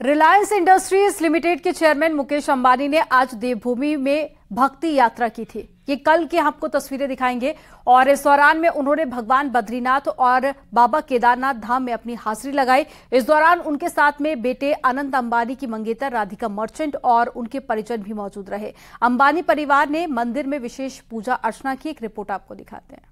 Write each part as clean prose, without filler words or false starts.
Reliance industries limited के chairman Mukesh Ambani ने आज देवभूमि में भक्ति यात्रा की थी। ये कल की आपको तस्वीरें दिखाएंगे और इस दौरान में उन्होंने भगवान बद्रीनाथ और बाबा केदारनाथ धाम में अपनी हाजिरी लगाई। इस दौरान उनके साथ में बेटे अनंत अंबानी की मंगेतर राधिका मर्चेंट और उनके परिजन भी मौजूद रहे। अंबानी परिवार ने मंदिर में विशेष पूजा अर्चना की। एक रिपोर्ट आपको दिखाते हैं।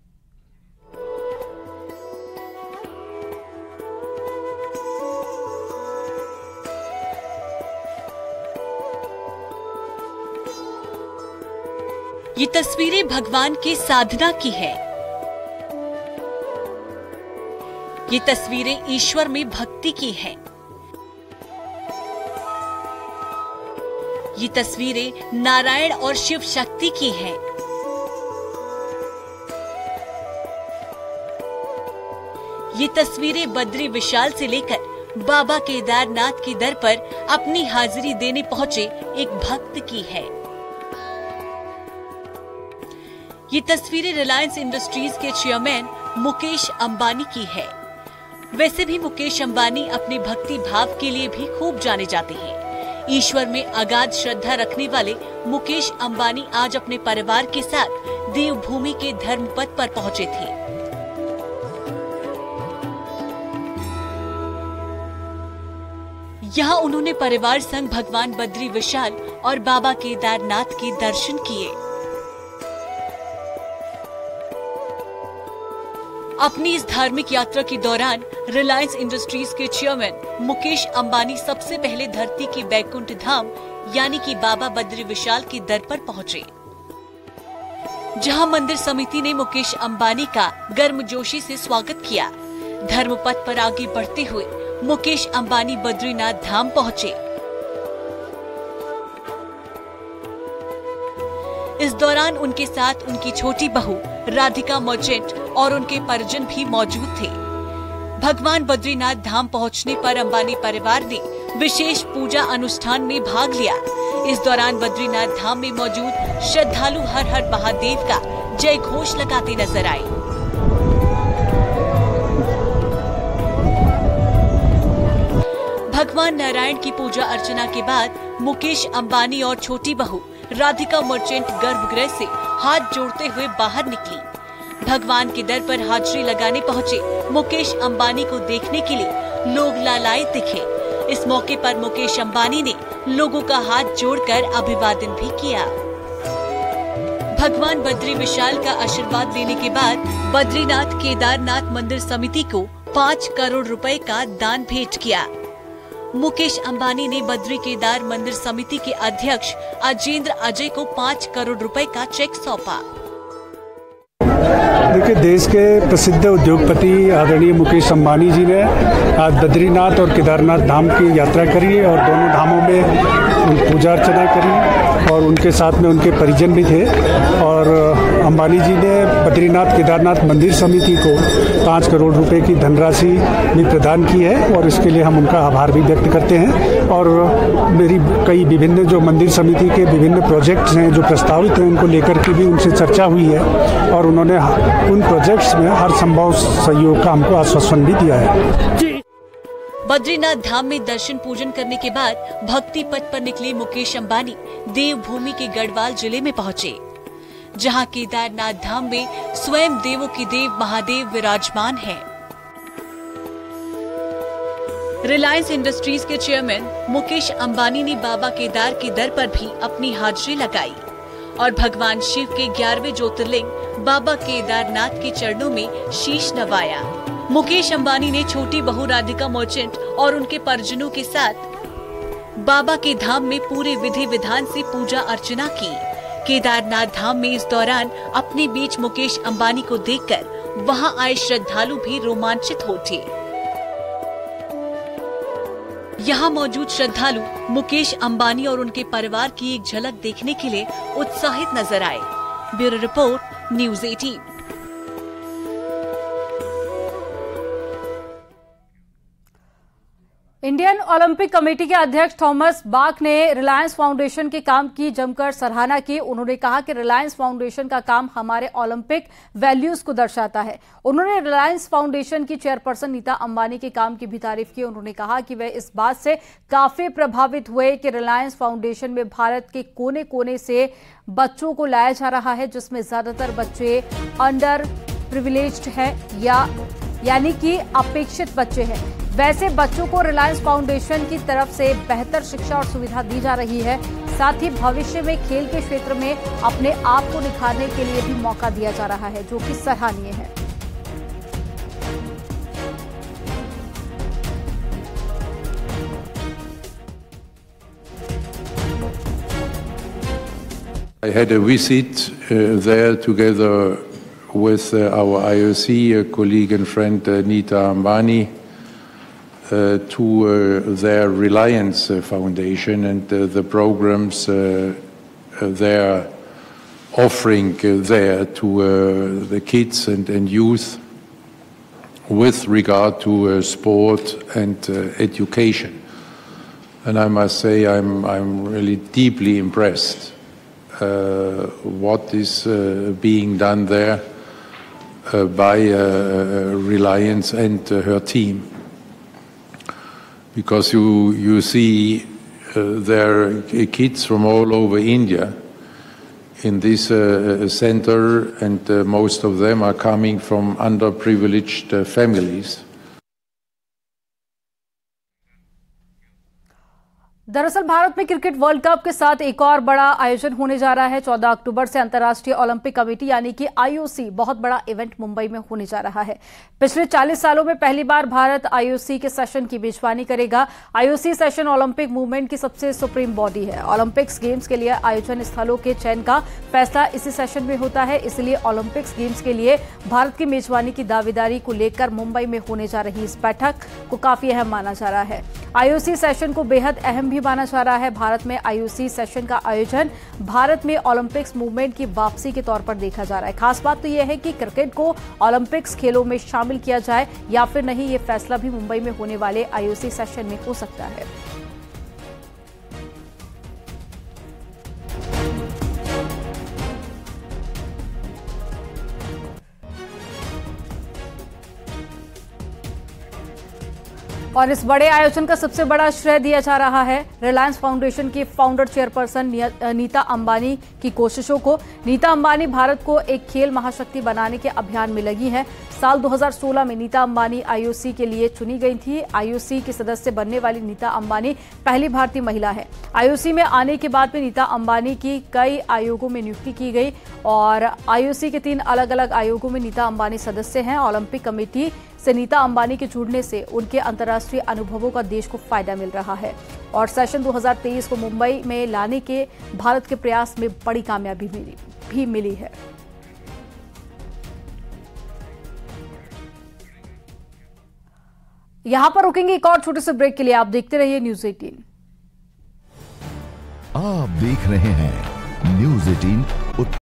ये तस्वीरें भगवान के साधना की है। ये तस्वीरें ईश्वर में भक्ति की है। ये तस्वीरें नारायण और शिव शक्ति की है। ये तस्वीरें बद्री विशाल से लेकर बाबा केदारनाथ के दर पर अपनी हाजिरी देने पहुंचे एक भक्त की है। ये तस्वीरें रिलायंस इंडस्ट्रीज के चेयरमैन मुकेश अंबानी की है। वैसे भी मुकेश अंबानी अपने भक्ति भाव के लिए भी खूब जाने जाते हैं। ईश्वर में अगाध श्रद्धा रखने वाले मुकेश अंबानी आज अपने परिवार के साथ देवभूमि के धर्मपथ पर पहुंचे थे। यहाँ उन्होंने परिवार संग भगवान बद्री विशाल और बाबा केदारनाथ के दर्शन किए। अपनी इस धार्मिक यात्रा के दौरान रिलायंस इंडस्ट्रीज के चेयरमैन मुकेश अंबानी सबसे पहले धरती के बैकुंठ धाम यानी कि बाबा बद्री विशाल के दर पर पहुंचे, जहां मंदिर समिति ने मुकेश अंबानी का गर्मजोशी से स्वागत किया। धर्मपथ पर आगे बढ़ते हुए मुकेश अंबानी बद्रीनाथ धाम पहुंचे। इस दौरान उनके साथ उनकी छोटी बहू राधिका मर्चेंट और उनके परिजन भी मौजूद थे। भगवान बद्रीनाथ धाम पहुंचने पर अंबानी परिवार ने विशेष पूजा अनुष्ठान में भाग लिया। इस दौरान बद्रीनाथ धाम में मौजूद श्रद्धालु हर हर महादेव का जय घोष लगाते नजर आए। भगवान नारायण की पूजा अर्चना के बाद मुकेश अंबानी और छोटी बहू राधिका मर्चेंट गर्भगृह से हाथ जोड़ते हुए बाहर निकली। भगवान के दर पर हाजिरी लगाने पहुंचे मुकेश अंबानी को देखने के लिए लोग लालायित दिखे। इस मौके पर मुकेश अंबानी ने लोगों का हाथ जोड़कर अभिवादन भी किया। भगवान बद्री विशाल का आशीर्वाद लेने के बाद बद्रीनाथ केदारनाथ मंदिर समिति को 5 करोड़ रुपए का दान भेंट किया। मुकेश अंबानी ने बद्री केदार मंदिर समिति के अध्यक्ष अजेंद्र अजय को 5 करोड़ रुपए का चेक सौंपा। देखिए, देश के प्रसिद्ध उद्योगपति आदरणीय मुकेश अंबानी जी ने आज बद्रीनाथ और केदारनाथ धाम की यात्रा करी और दोनों धामों में पूजा अर्चना करी और उनके साथ में उनके परिजन भी थे। और अंबानी जी ने बद्रीनाथ केदारनाथ मंदिर समिति को 5 करोड़ रुपए की धनराशि भी प्रदान की है और इसके लिए हम उनका आभार भी व्यक्त करते हैं। और मेरी कई विभिन्न जो मंदिर समिति के विभिन्न प्रोजेक्ट्स हैं जो प्रस्तावित हैं उनको लेकर के भी उनसे चर्चा हुई है और उन्होंने उन प्रोजेक्ट्स में हर संभव सहयोग का हमको आश्वासन भी दिया है। बद्रीनाथ धाम में दर्शन पूजन करने के बाद भक्ति पथ पर निकले मुकेश अंबानी देवभूमि के गढ़वाल जिले में पहुंचे, जहां केदारनाथ धाम में स्वयं देवों के देव महादेव विराजमान हैं। रिलायंस इंडस्ट्रीज के चेयरमैन मुकेश अंबानी ने बाबा केदार के दर पर भी अपनी हाजिरी लगाई और भगवान शिव के 11वें ज्योतिर्लिंग बाबा केदारनाथ के चरणों में शीश नवाया। मुकेश अंबानी ने छोटी बहू राधिका मर्चेंट और उनके परिजनों के साथ बाबा के धाम में पूरे विधि विधान से पूजा अर्चना की। केदारनाथ धाम में इस दौरान अपने बीच मुकेश अंबानी को देखकर वहां आए श्रद्धालु भी रोमांचित हो उठे। यहाँ मौजूद श्रद्धालु मुकेश अंबानी और उनके परिवार की एक झलक देखने के लिए उत्साहित नजर आए। Bureau report, news 18। Indian Olympic committee के अध्यक्ष थॉमस बाक ने रिलायंस फाउंडेशन के काम की जमकर सराहना की। उन्होंने कहा कि रिलायंस फाउंडेशन का काम हमारे ओलंपिक वैल्यूज को दर्शाता है। उन्होंने रिलायंस फाउंडेशन की चेयरपर्सन नीता अंबानी के काम की भी तारीफ की। उन्होंने कहा कि वे इस बात से काफी प्रभावित हुए कि रिलायंस फाउंडेशन में भारत के कोने कोने से बच्चों को लाया जा रहा है, जिसमें ज्यादातर बच्चे अंडर प्रिविलेज्ड हैं यानी कि अपेक्षित बच्चे हैं। वैसे बच्चों को रिलायंस फाउंडेशन की तरफ से बेहतर शिक्षा और सुविधा दी जा रही है। साथ ही भविष्य में खेल के क्षेत्र में अपने आप को निखारने के लिए भी मौका दिया जा रहा है, जो कि सराहनीय है। I had a visit there together with our IOC colleague and friend Nita Ambani to their Reliance Foundation and the programs they're offering there to the kids and youth with regard to sport and education. And I must say I'm really deeply impressed what is being done there by Reliance and her team. Because you see there are kids from all over India in this center, and most of them are coming from underprivileged families. दरअसल भारत में cricket world cup के साथ एक और बड़ा आयोजन होने जा रहा है। 14 अक्टूबर से अंतर्राष्ट्रीय ओलंपिक कमेटी यानी कि आईओसी बहुत बड़ा इवेंट मुंबई में होने जा रहा है। पिछले 40 सालों में पहली बार भारत आईओसी के सेशन की मेजबानी करेगा। आईओसी सेशन ओलंपिक मूवमेंट की सबसे सुप्रीम बॉडी है। ओलंपिक्स गेम्स के लिए आयोजन स्थलों के चयन का फैसला इसी सेशन में होता है। इसलिए ओलंपिक्स गेम्स के लिए भारत की मेजबानी की दावेदारी को लेकर मुंबई में होने जा रही इस बैठक को काफी अहम माना जा रहा है। आईओसी सेशन को बेहद अहम भी माना जा रहा है। भारत में आईओसी सेशन का आयोजन भारत में ओलंपिक्स मूवमेंट की वापसी के तौर पर देखा जा रहा है। खास बात तो यह है कि क्रिकेट को ओलंपिक्स खेलों में शामिल किया जाए या फिर नहीं, ये फैसला भी मुंबई में होने वाले आईओसी सेशन में हो सकता है। और इस बड़े आयोजन का सबसे बड़ा श्रेय दिया जा रहा है रिलायंस फाउंडेशन की फाउंडर चेयरपर्सन नीता अंबानी की कोशिशों को। नीता अंबानी भारत को एक खेल महाशक्ति बनाने के अभियान में लगी हैं। साल 2016 में नीता अंबानी आईओसी के लिए चुनी गई थी। आईओसी की सदस्य बनने वाली नीता अंबानी पहली भारतीय महिला है। आईओसी में आने के बाद में नीता अंबानी की कई आयोगों में नियुक्ति की गई और आईओसी के 3 अलग अलग आयोगों में नीता अंबानी सदस्य हैं। ओलंपिक कमेटी से नीता अंबानी के जुड़ने से उनके अंतर्राष्ट्रीय अनुभवों का देश को फायदा मिल रहा है और सेशन 2023 को मुंबई में लाने के भारत के प्रयास में बड़ी कामयाबी भी मिली है। यहां पर रुकेंगे एक और छोटे से ब्रेक के लिए। आप देखते रहिए न्यूज़ 18। आप देख रहे हैं न्यूज़ 18।